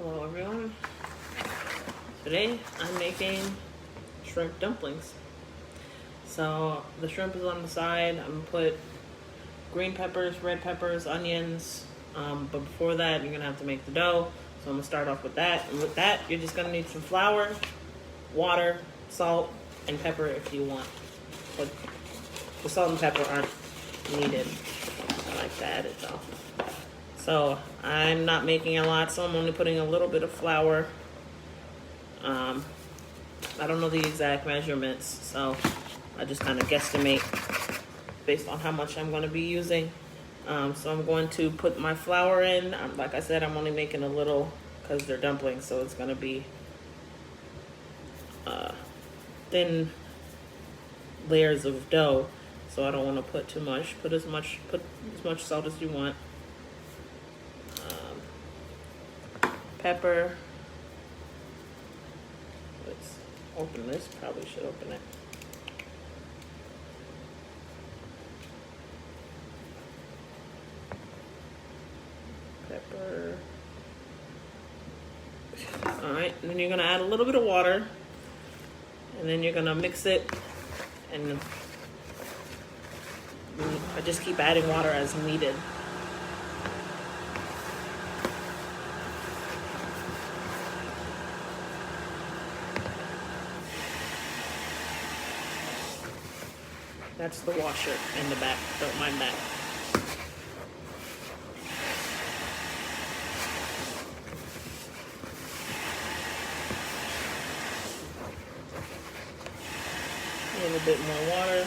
Hello everyone. Today I'm making shrimp dumplings. So the shrimp is on the side. I'm gonna put green peppers, red peppers, onions. But before that, you're gonna have to make the dough. So I'm gonna start off with that. And with that, you're just gonna need some flour, water, salt, and pepper if you want. But the salt and pepper aren't needed. I like to add it though. So I'm not making a lot, so I'm only putting a little bit of flour. I don't know the exact measurements, so I just kind of guesstimate based on how much I'm going to be using. So I'm going to put my flour in. Like I said, I'm only making a little because they're dumplings, so it's going to be thin layers of dough. So I don't want to put too much. Put as much salt as you want. Pepper. Let's open this. Probably should open it. Pepper. Alright, and then you're going to add a little bit of water. And then you're going to mix it. And I just keep adding water as needed. That's the washer in the back. Don't mind that. A little bit more water.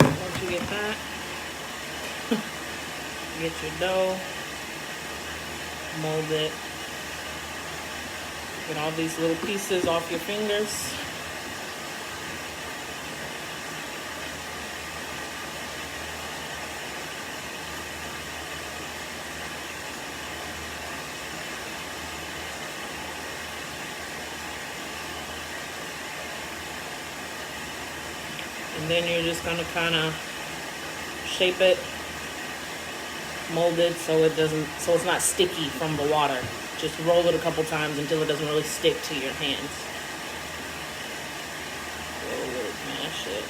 Once you get that, get your dough, mold it, get all these little pieces off your fingers. And then you're just gonna kind of shape it, mold it so it's not sticky from the water. Just roll it a couple times until it doesn't really stick to your hands. Roll it, mash it.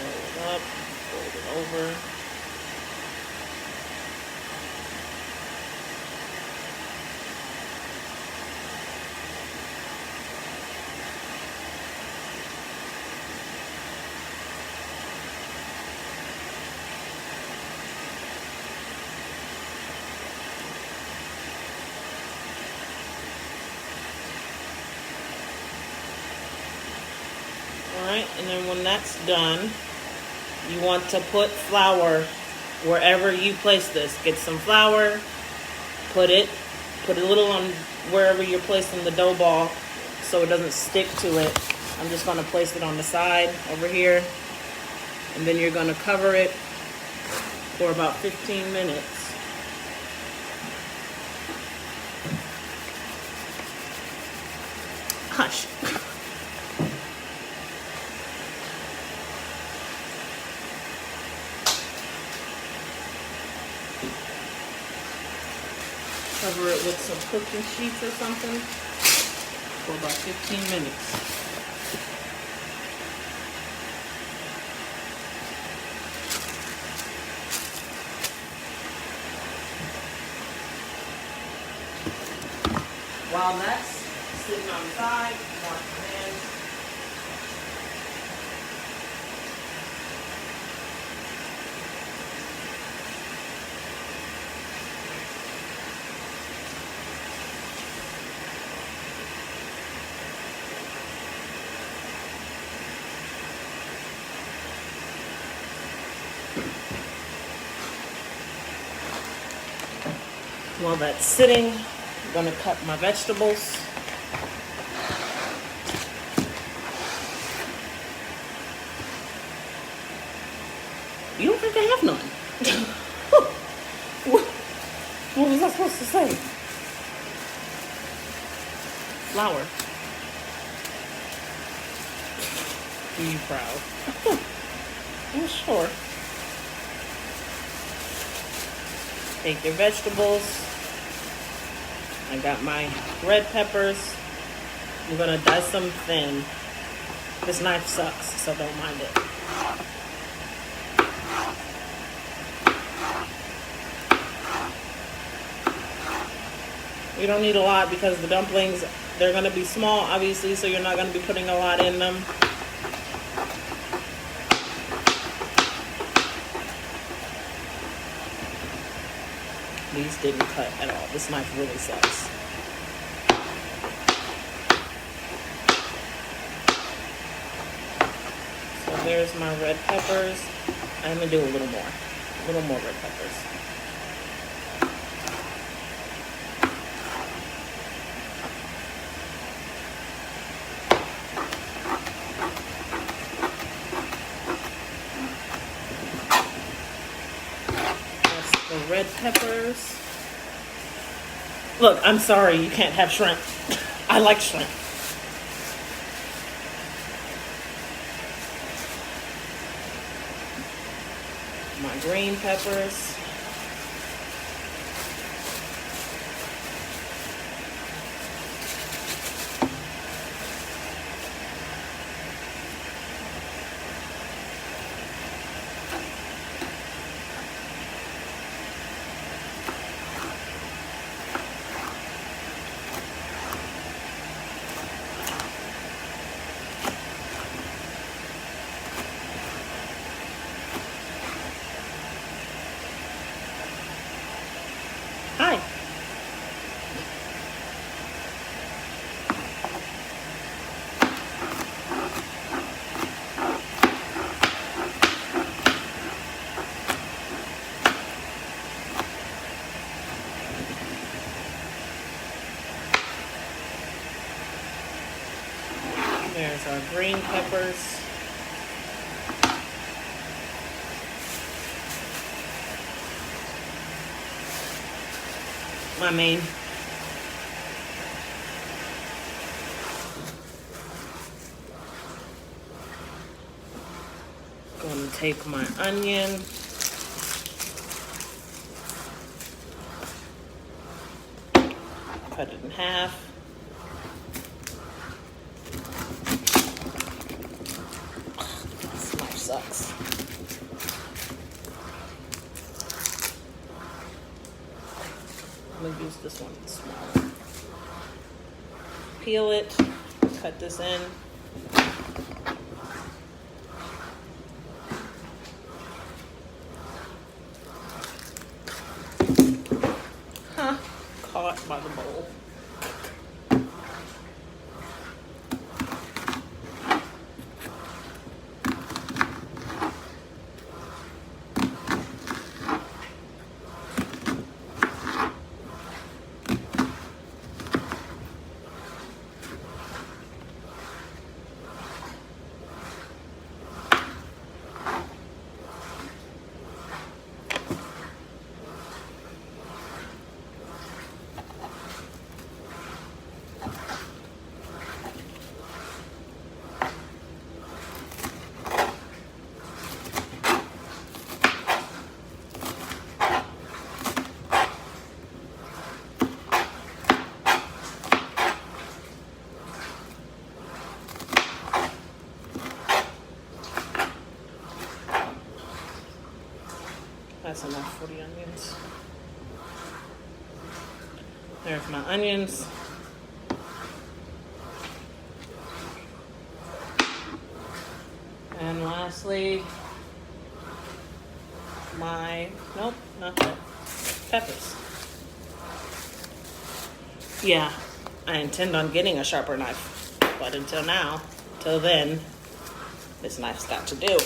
Roll it up, fold it over. Alright, and then when that's done, you want to put flour wherever you place this. Get some flour, put a little on wherever you're placing the dough ball so it doesn't stick to it. I'm just going to place it on the side over here, and then you're going to cover it for about 15 minutes. Hush. Cover it with some cooking sheets or something for about 15 minutes. While that's sitting on the side, wash your hands. While that's sitting, I'm gonna cut my vegetables. You don't have to have none. What was I supposed to say? Flour. Are you proud? I'm sure. Take your vegetables. I got my red peppers. I'm gonna dice them thin. This knife sucks, so don't mind it. You don't need a lot because the dumplings, they're gonna be small, obviously, so you're not gonna be putting a lot in them. These didn't cut at all. This knife really sucks. So there's my red peppers. I'm gonna do a little more red peppers. That's the red peppers. Look, I'm sorry, you can't have shrimp. I like shrimp. My green peppers. Hi. There's our green peppers. My main. Gonna take my onion. Cut it in half. This knife sucks. I'm gonna use this one smaller. Peel it, cut this in. Caught by the bowl. That's enough for the onions. There's my onions. And lastly, nope, not that, peppers. Yeah, I intend on getting a sharper knife, but until then, this knife's got to do.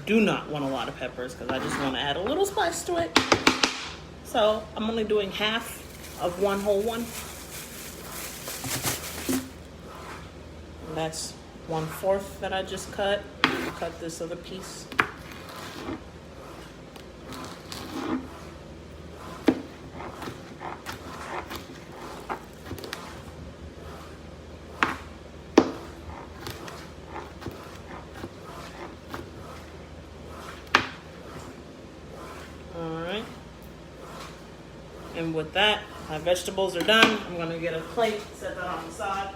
do not want a lot of peppers because I just want to add a little spice to it. So I'm only doing half of one whole one. And that's 1/4 that I just cut. Cut this other piece. Alright. And with that, my vegetables are done. I'm going to get a plate, set that on the side.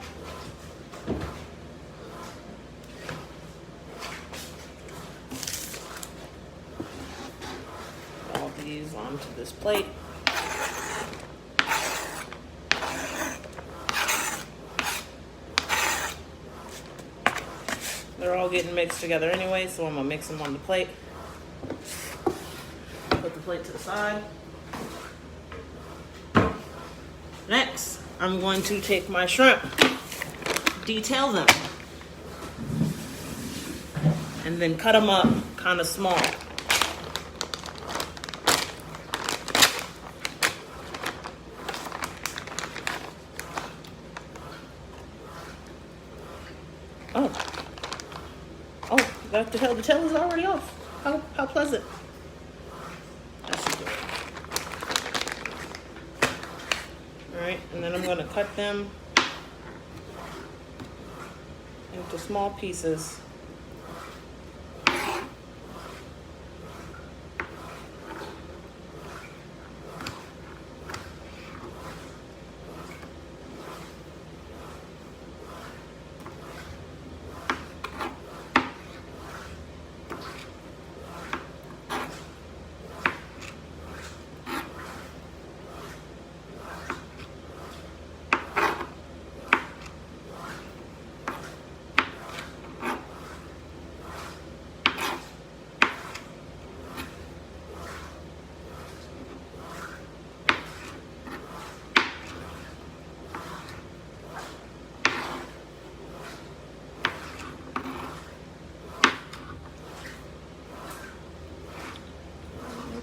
All these onto this plate. They're all getting mixed together anyway, so I'm going to mix them on the plate. Put the plate to the side. Next, I'm going to take my shrimp, detail them, and then cut them up kind of small. Oh, the tail is already off. How pleasant. That should do it. Alright, and then I'm going to cut them into small pieces.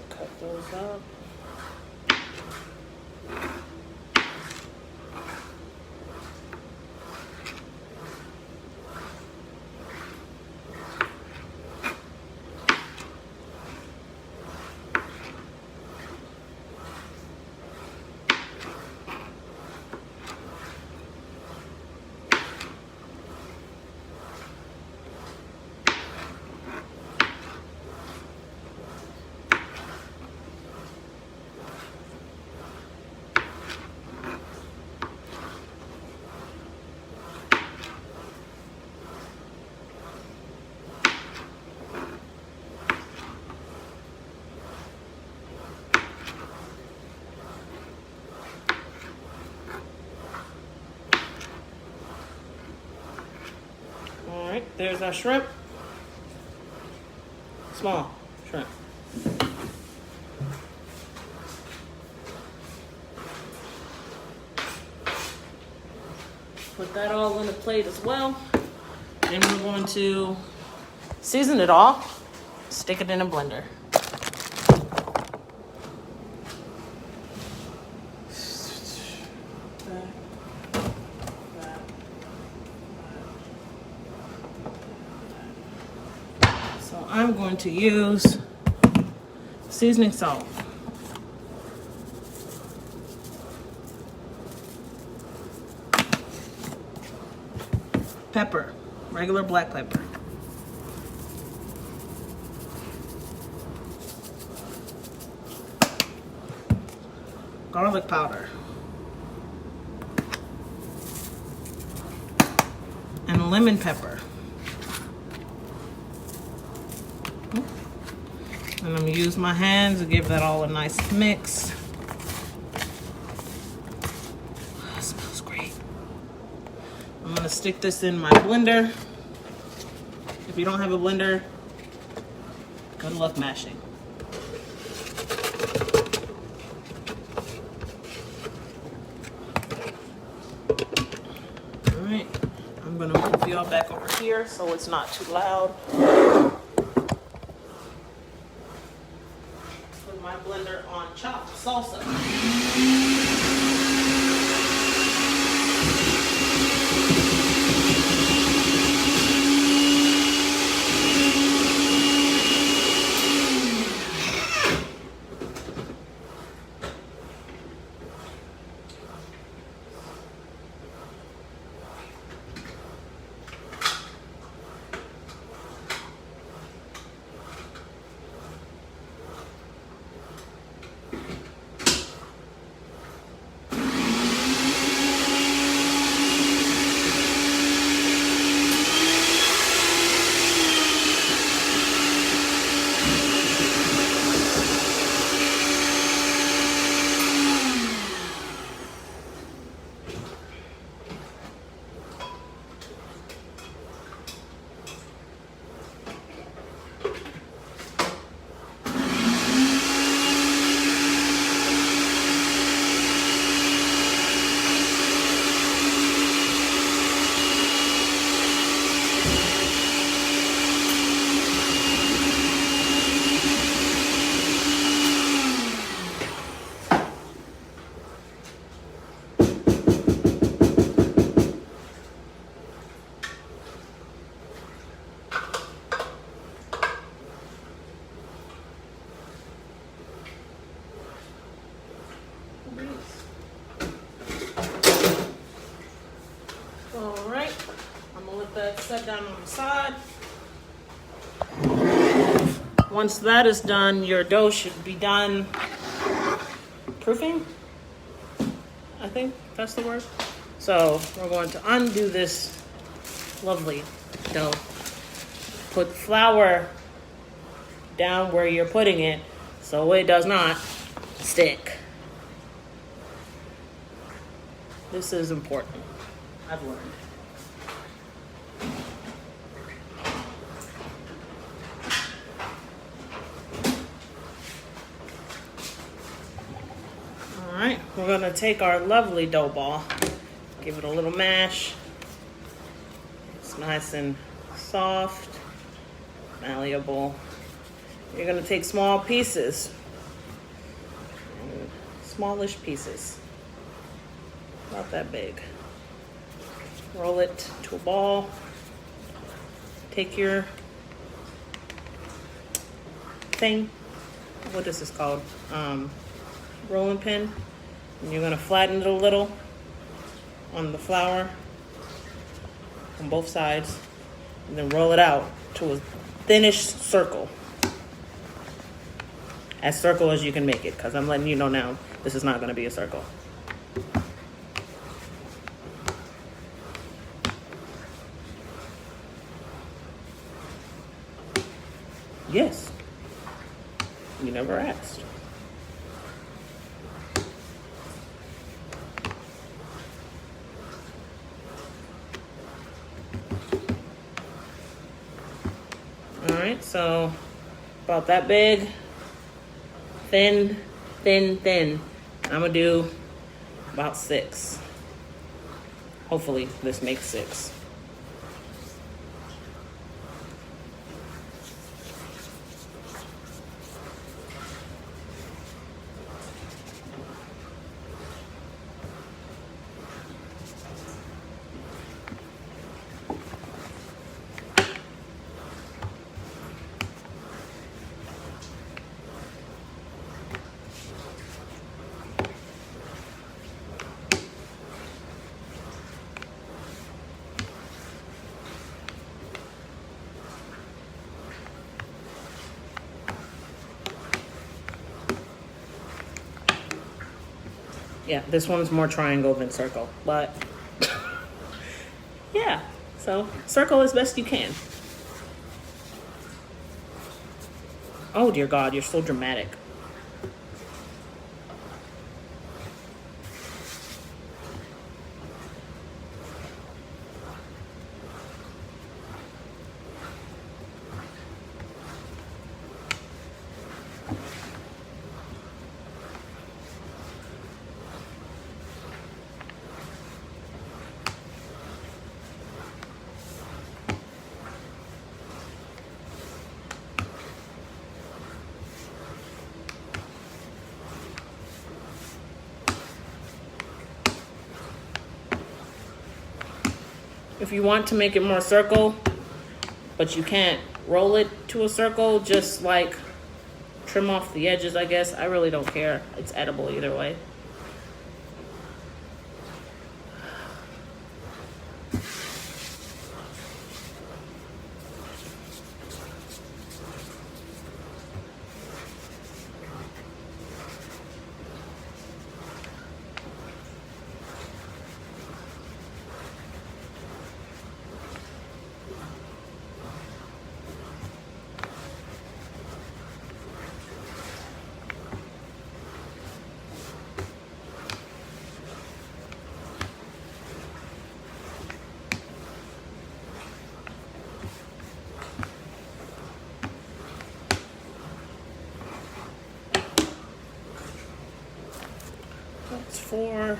Cut those up. Alright, there's our shrimp. Small shrimp. Put that all on the plate as well. And we're going to season it all, stick it in a blender. So I'm going to use seasoning salt. Pepper, regular black pepper. Garlic powder. And lemon pepper. And I'm gonna use my hands to give that all a nice mix. That smells great. I'm gonna stick this in my blender. If you don't have a blender, good luck mashing. All right, I'm gonna move y'all back over here so it's not too loud. on chopped salsa. Alright, I'm gonna let that set down on the side. Once that is done, your dough should be done proofing. I think that's the word. So we're going to undo this lovely dough. Put flour down where you're putting it so it does not stick. This is important. I've learned. All right, we're gonna take our lovely dough ball, give it a little mash. It's nice and soft, malleable. You're gonna take small pieces, smallish pieces, about that big. Roll it to a ball. Take your thing, what is this called? Rolling pin. And you're gonna flatten it a little on the flour on both sides, and then roll it out to a thinnish circle. As circle as you can make it, because I'm letting you know now, this is not gonna be a circle. Yes. You never asked. All right, so about that big, thin, thin, thin. I'm gonna do about 6. Hopefully this makes 6. Yeah, this one's more triangle than circle, but yeah, so circle as best you can. Oh dear God, you're so dramatic. If you want to make it more circle, but you can't roll it to a circle, just like trim off the edges, I guess. I really don't care. It's edible either way. That's 4.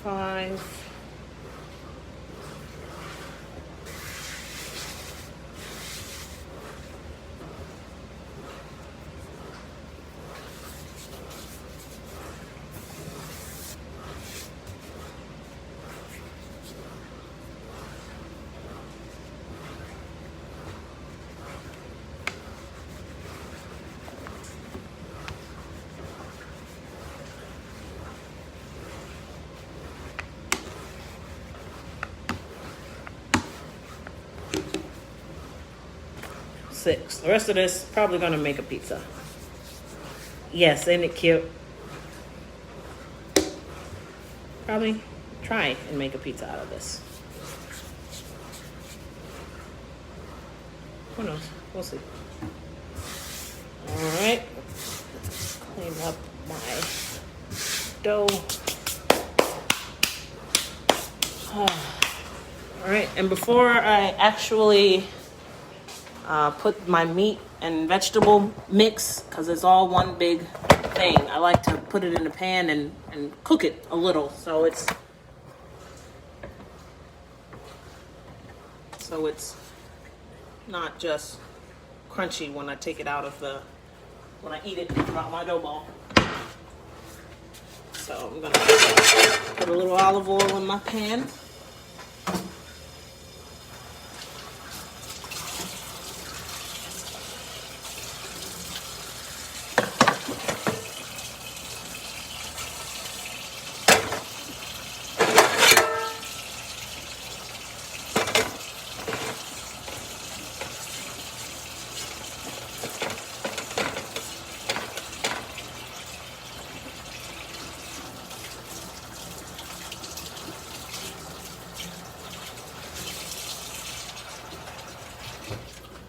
Five. Six. The rest of this, probably gonna make a pizza. Yes, ain't it cute? Probably try and make a pizza out of this. Who knows? We'll see. All right. Clean up my dough. All right, and before I actually put my meat and vegetable mix, because it's all one big thing, I like to put it in the pan and cook it a little so it's not just crunchy when I take it out of when I eat it out my dough ball. So I'm gonna put a little olive oil in my pan.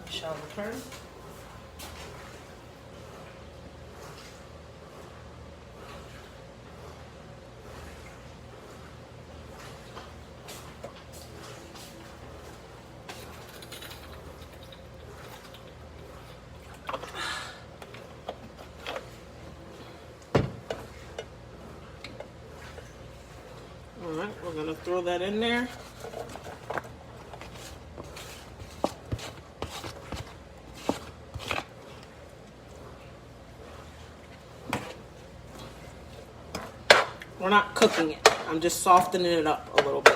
Shall return. All right, we're gonna throw that in there. We're not cooking it. I'm just softening it up a little bit.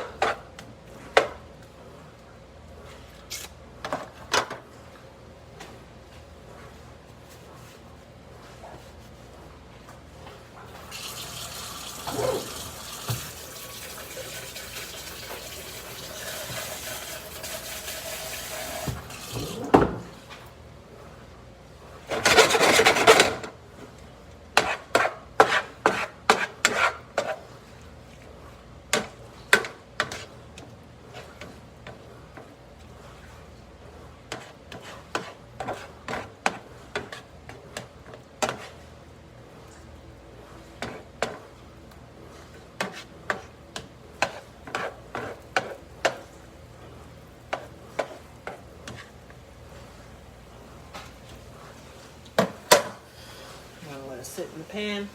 sit in the pan.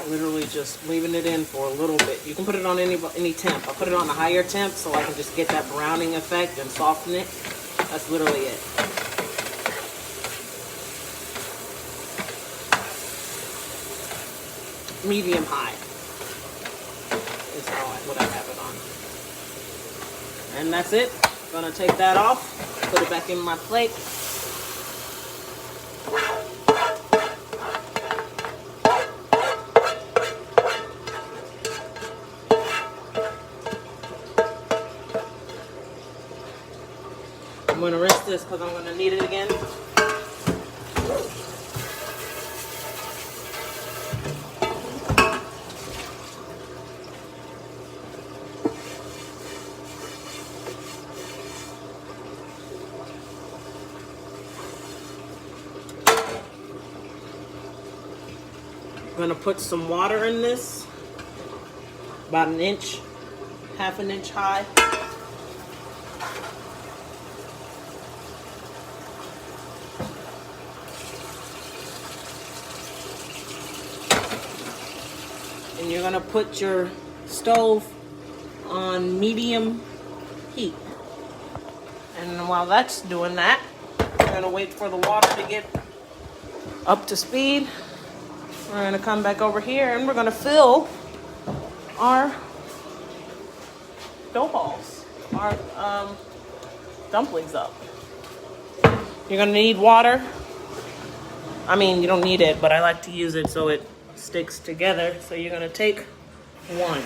Literally just leaving it in for a little bit. You can put it on any temp. I put it on a higher temp so I can just get that browning effect and soften it. That's literally it. Medium high is what I have it on. And that's it. I'm gonna take that off, put it back in my plate. I'm going to rinse this because I'm going to need it again. I'm going to put some water in this, about an inch, half an inch high. And you're gonna put your stove on medium heat. And while that's doing that, we're gonna wait for the water to get up to speed. We're gonna come back over here and we're gonna fill our dough balls, our dumplings up. You're gonna need water. I mean, you don't need it, but I like to use it so it sticks together. So you're gonna take one,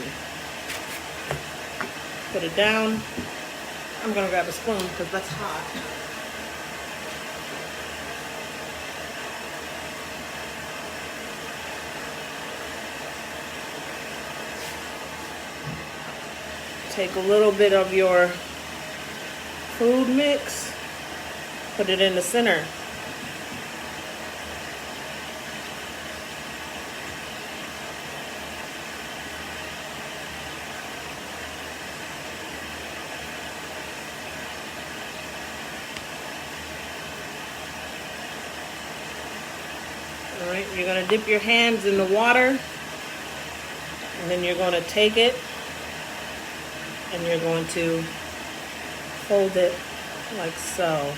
put it down. I'm gonna grab a spoon because that's hot. Take a little bit of your food mix, put it in the center. All right, you're gonna dip your hands in the water, and then you're gonna take it and you're going to fold it like so.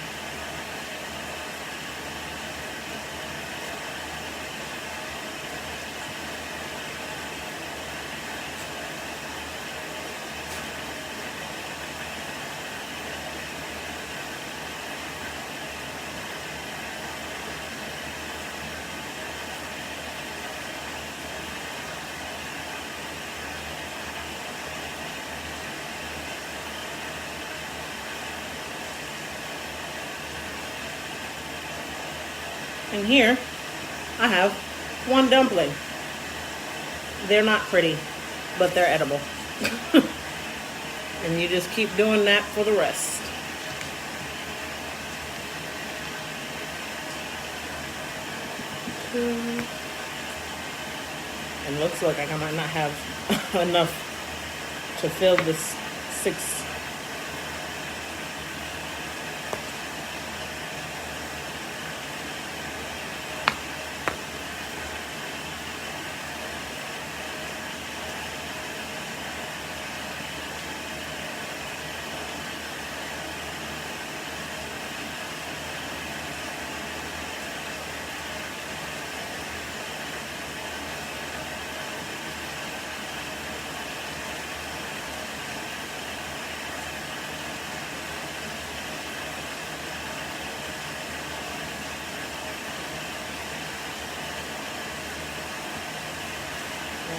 And here I have one dumpling. They're not pretty, but they're edible. And you just keep doing that for the rest. And looks like I might not have enough to fill this 6.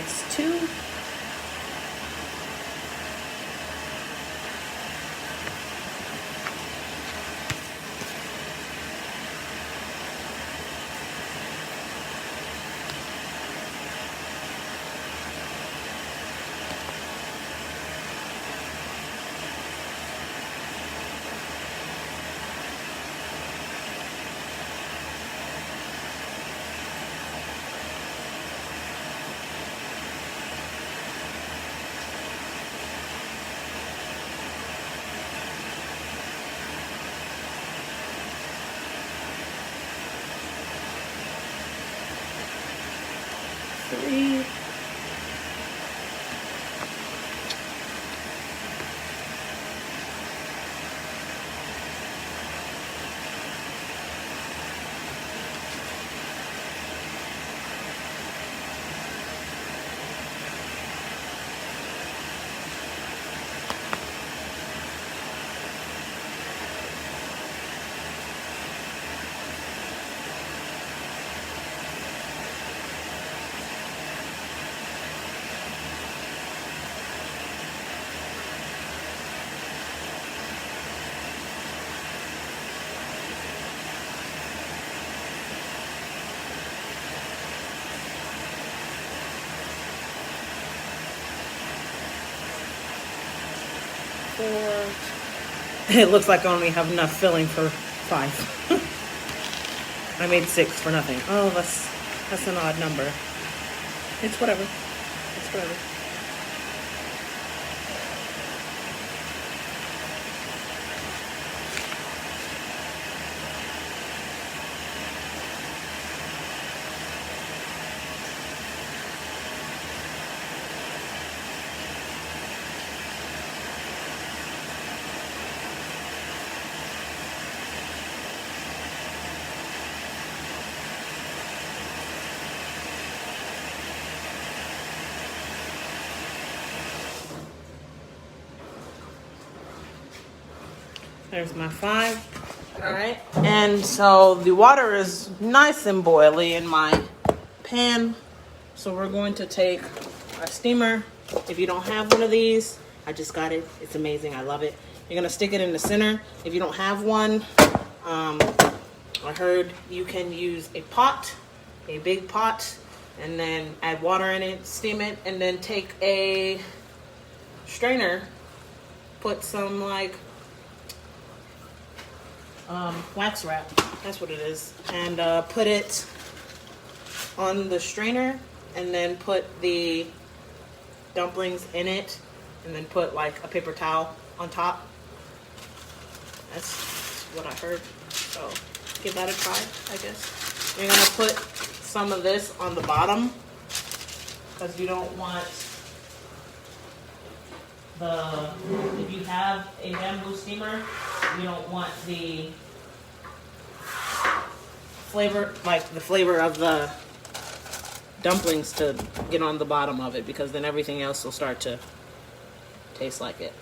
That's 2. Three. Four. It looks like I only have enough filling for 5. I made 6 for nothing. Oh, that's an odd number. It's whatever. It's whatever. There's my 5. All right. And so the water is nice and boiling in my pan. So we're going to take our steamer. If you don't have one of these, I just got it. It's amazing. I love it. You're going to stick it in the center. If you don't have one, I heard you can use a pot, a big pot, and then add water in it, steam it, and then take a strainer, put some like wax wrap, that's what it is, and put it on the strainer, and then put the dumplings in it, and then put like a paper towel on top. That's what I heard, so give that a try, I guess. You're gonna put some of this on the bottom because you don't want if you have a bamboo steamer, you don't want the flavor, like the flavor of the dumplings to get on the bottom of it, because then everything else will start to taste like it.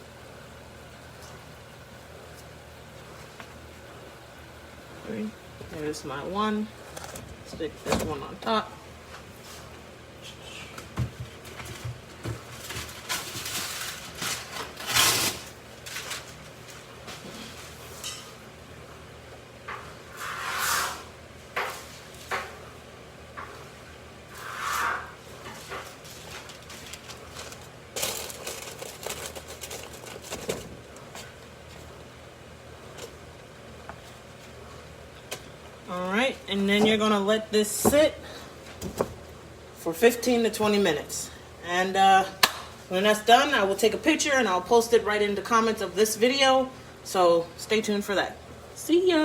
There's my one. Stick this one on top. Alright, and then you're going to let this sit for 15 to 20 minutes. And when that's done, I will take a picture and I'll post it right in the comments of this video. So stay tuned for that. See ya!